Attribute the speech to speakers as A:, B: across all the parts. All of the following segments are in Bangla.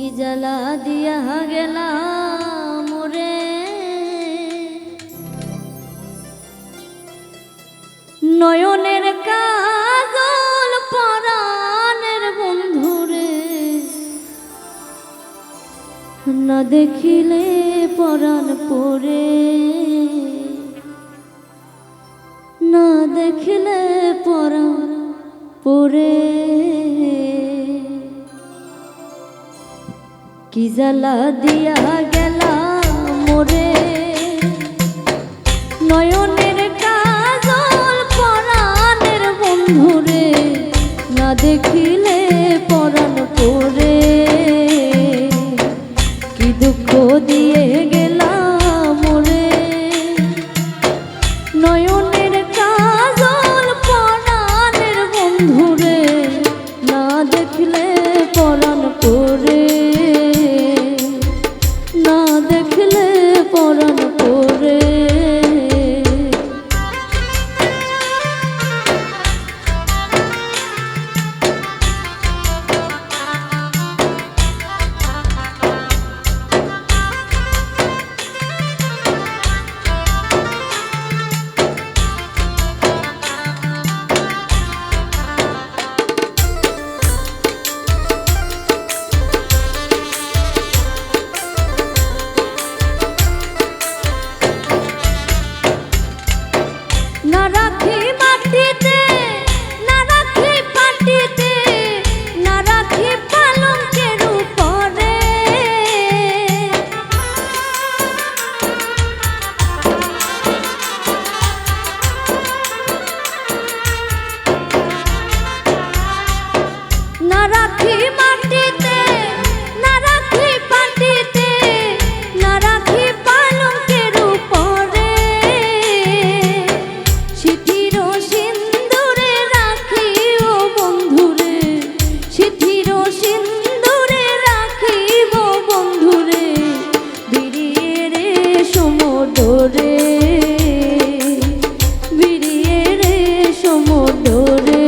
A: কি জ্বালা দিয়া গেলাম রে নয়নের কাজল পরাণের বন্ধুরে না দেখিলে পরাণ পরে না দেখিলে পরাণ পরে কি জ্বালা দিয়া গেলাম মোরে নয়নের কাজল পরাণের বন্ধুরে না দেখিলে পরাণ পরে কি দুঃখ দিয়ে গেলাম মোরে নয়নের কাজল পরাণের বন্ধুরে না দেখলে পরাণ পরে না দেখলে পরাণ পরে না রাখি মাটিতে না রাখি পাটিতে না রাখি পালঙ্কের উপরে না রাখি মাটিতে না রাখি পাটিতে না রাখি পালঙ্কের উপরে সিঁথির সিন্দুরে রাখি ও বন্ধুরে সিঁথির সিন্দুরে রাখি ও বন্ধুরে বিরিয়ে রে সমুদ্রে বিরিয়ে রে সমুদ্রে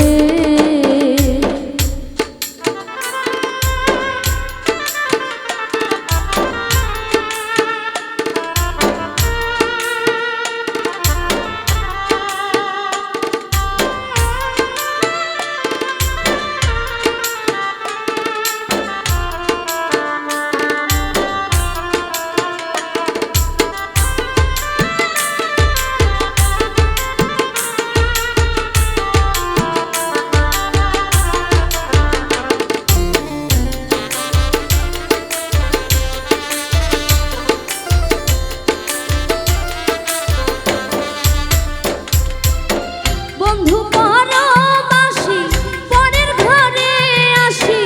A: বন্ধু পরবাসী পরের ঘরে আসি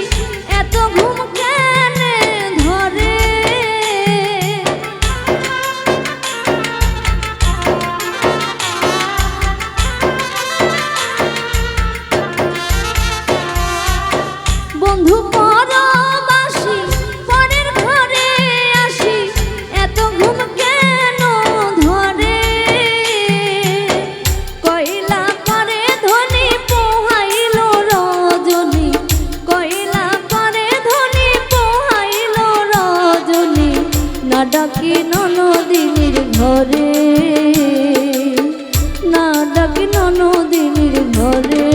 A: এত ঘুম কেন ধরে বন্ধু পরবাসী পরের ঘরে আসি এত ঘুম কেন ধরে কইলা করে ধনী পোহাইল রজনী কইলা করে ধনী পোহাইল রজনী না ডাকি ননদিনীর ঘরে না ডাকি ননদিনীর ঘরে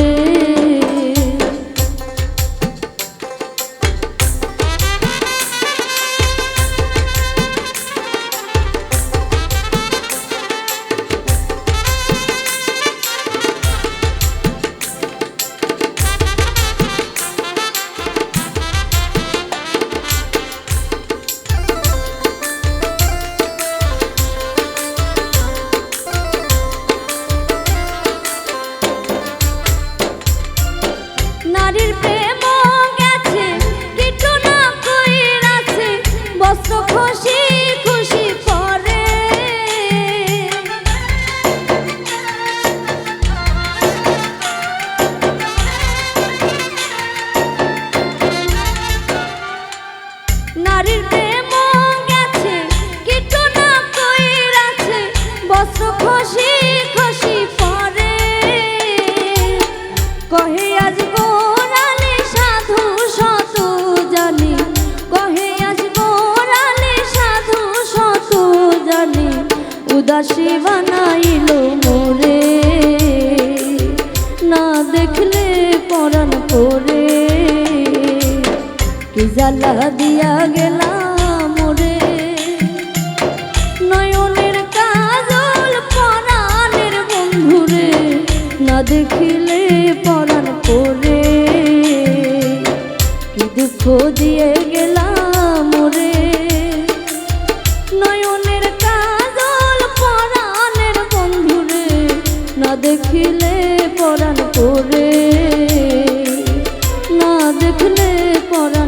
A: দাসী বানাইলো মোরে, না দেখলে পরাণ করে, কি জ্বালা দিয়া গেলাম মোরে। নয়নের কাজল পরাণের বন্ধুরে, না দেখিলে পরাণ করে, কি দুঃখ দিয়ে গেলাম মোরে। নয়নের কাজল পরাণের বন্ধুরে, না দেখিলে পরাণ করে, না দেখলে পরাণ